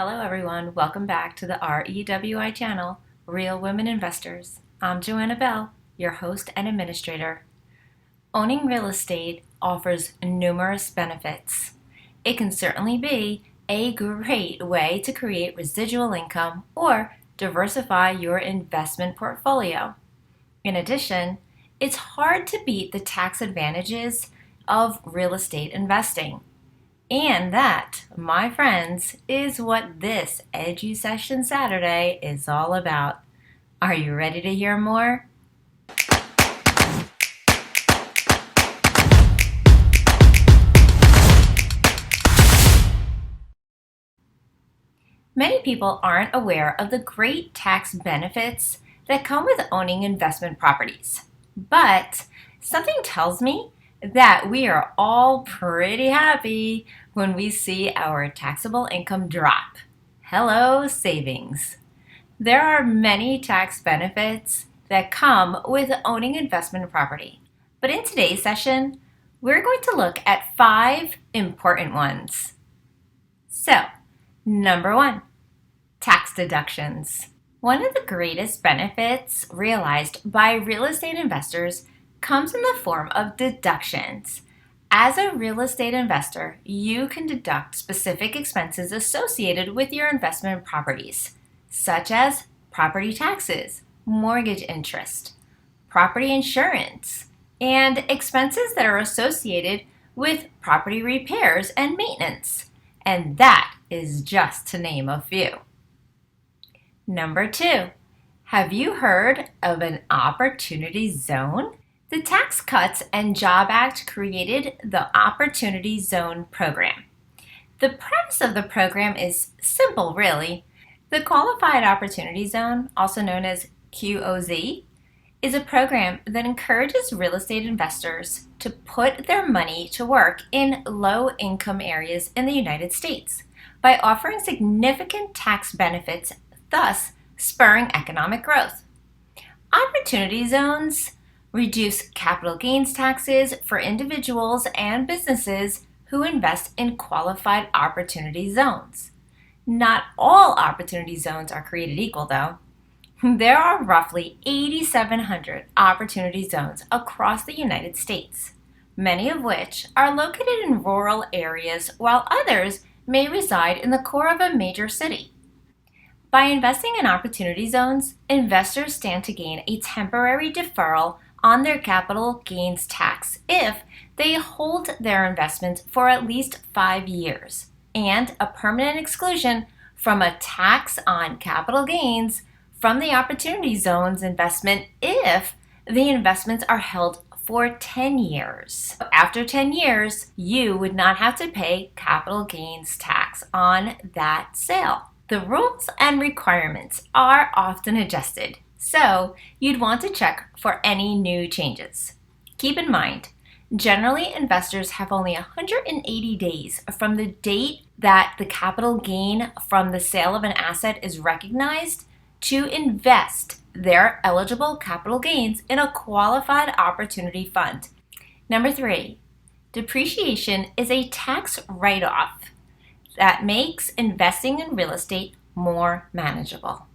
Hello everyone, welcome back to the REWI channel, Real Women Investors. I'm Joanna Bell, your host and administrator. Owning real estate offers numerous benefits. It can certainly be a great way to create residual income or diversify your investment portfolio. In addition, it's hard to beat the tax advantages of real estate investing. And that, my friends, is what this Edu Session Saturday is all about. Are you ready to hear more? Many people aren't aware of the great tax benefits that come with owning investment properties. But something tells me that we are all pretty happy when we see our taxable income drop. Hello, savings. There are many tax benefits that come with owning investment property. But in today's session, we're going to look at 5 important ones. So, number 1, tax deductions. One of the greatest benefits realized by real estate investors comes in the form of deductions. As a real estate investor, you can deduct specific expenses associated with your investment properties, such as property taxes, mortgage interest, property insurance, and expenses that are associated with property repairs and maintenance. And that is just to name a few. Number 2, have you heard of an opportunity zone? The Tax Cuts and Jobs Act created the Opportunity Zone program. The premise of the program is simple, really. The Qualified Opportunity Zone, also known as QOZ, is a program that encourages real estate investors to put their money to work in low-income areas in the United States by offering significant tax benefits, thus spurring economic growth. Opportunity zones reduce capital gains taxes for individuals and businesses who invest in qualified opportunity zones. Not all opportunity zones are created equal, though. There are roughly 8,700 opportunity zones across the United States, many of which are located in rural areas, while others may reside in the core of a major city. By investing in opportunity zones, investors stand to gain a temporary deferral on their capital gains tax if they hold their investments for at least 5 years, and a permanent exclusion from a tax on capital gains from the opportunity zones investment if the investments are held for 10 years. After 10 years, you would not have to pay capital gains tax on that sale. The rules and requirements are often adjusted, so you'd want to check for any new changes. Keep in mind, generally investors have only 180 days from the date that the capital gain from the sale of an asset is recognized to invest their eligible capital gains in a qualified opportunity fund. Number 3, depreciation is a tax write-off that makes investing in real estate more manageable.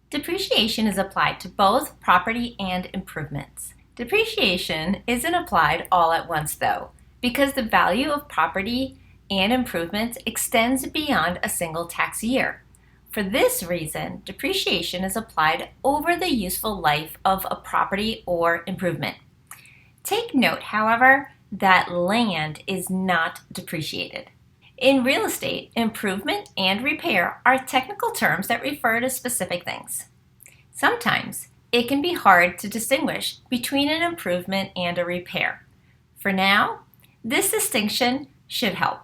Depreciation is applied to both property and improvements. Depreciation isn't applied all at once, though, because the value of property and improvements extends beyond a single tax year. For this reason, depreciation is applied over the useful life of a property or improvement. Take note, however, that land is not depreciated. In real estate, improvement and repair are technical terms that refer to specific things. Sometimes it can be hard to distinguish between an improvement and a repair. For now, this distinction should help.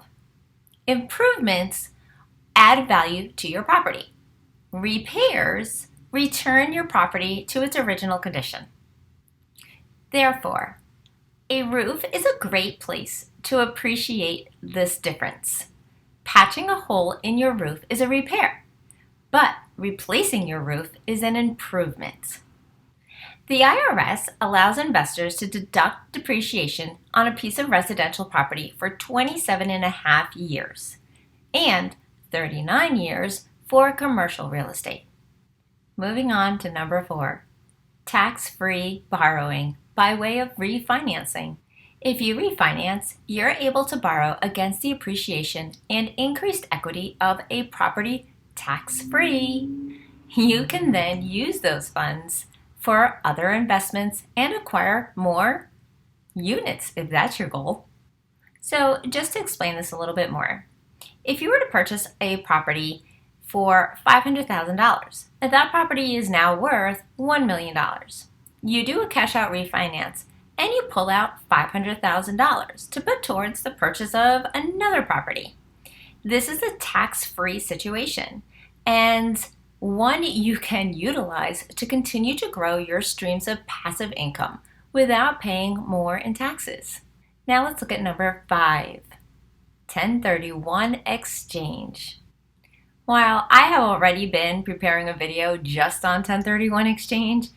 Improvements add value to your property. Repairs return your property to its original condition. Therefore, a roof is a great place to appreciate this difference. Patching a hole in your roof is a repair, but replacing your roof is an improvement. The IRS allows investors to deduct depreciation on a piece of residential property for 27.5 years and 39 years for commercial real estate. Moving on to number 4, tax-free borrowing by way of refinancing. If you refinance, you're able to borrow against the appreciation and increased equity of a property tax-free. You can then use those funds for other investments and acquire more units if that's your goal. So just to explain this a little bit more, if you were to purchase a property for $500,000, that property is now worth $1 million. You do a cash out refinance and you pull out $500,000 to put towards the purchase of another property. This is a tax-free situation and one you can utilize to continue to grow your streams of passive income without paying more in taxes. Now let's look at number 5, 1031 exchange. While I have already been preparing a video just on 1031 exchange,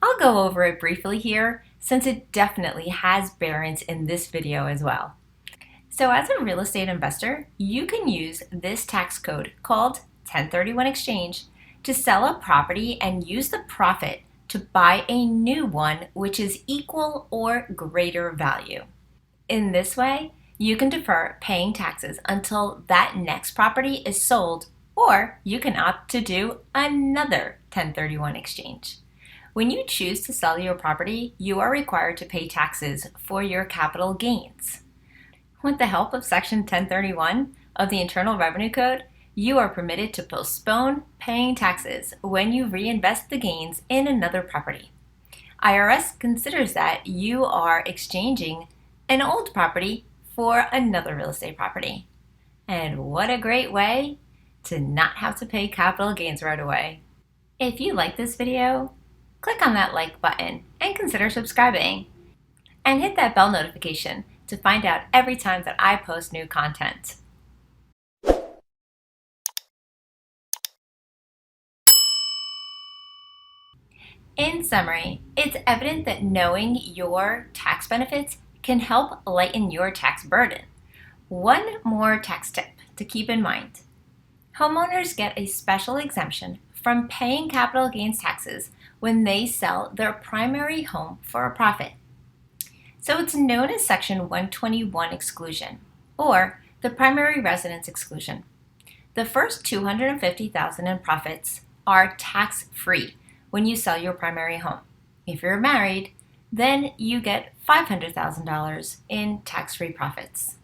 I'll go over it briefly here since it definitely has bearings in this video as well. So as a real estate investor, you can use this tax code called 1031 exchange to sell a property and use the profit to buy a new one which is equal or greater value. In this way, you can defer paying taxes until that next property is sold, or you can opt to do another 1031 exchange. When you choose to sell your property, you are required to pay taxes for your capital gains. With the help of Section 1031 of the Internal Revenue Code, you are permitted to postpone paying taxes when you reinvest the gains in another property. IRS considers that you are exchanging an old property for another real estate property. And what a great way to not have to pay capital gains right away. If you like this video, click on that like button and consider subscribing. And hit that bell notification to find out every time that I post new content. In summary, it's evident that knowing your tax benefits can help lighten your tax burden. One more tax tip to keep in mind. Homeowners get a special exemption from paying capital gains taxes when they sell their primary home for a profit. So it's known as Section 121 exclusion, or the primary residence exclusion. The first $250,000 in profits are tax-free when you sell your primary home. If you're married, then you get $500,000 in tax-free profits.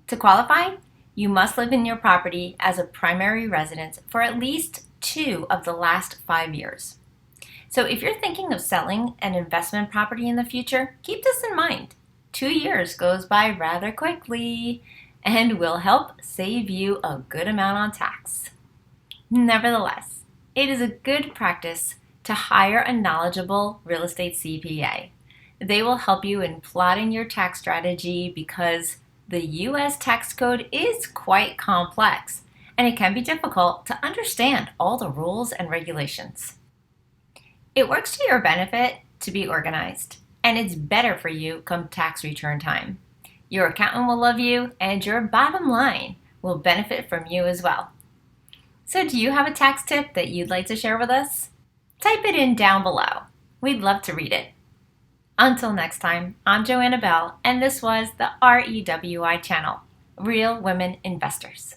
To qualify, you must live in your property as a primary residence for at least 2 of the last 5 years. So if you're thinking of selling an investment property in the future, keep this in mind. 2 years goes by rather quickly and will help save you a good amount on tax. Nevertheless, it is a good practice to hire a knowledgeable real estate CPA. They will help you in plotting your tax strategy because the U.S. tax code is quite complex and it can be difficult to understand all the rules and regulations. It works to your benefit to be organized, and it's better for you come tax return time. Your accountant will love you and your bottom line will benefit from you as well. So do you have a tax tip that you'd like to share with us? Type it in down below. We'd love to read it. Until next time, I'm Joanna Bell, and this was the REWI channel, Real Women Investors.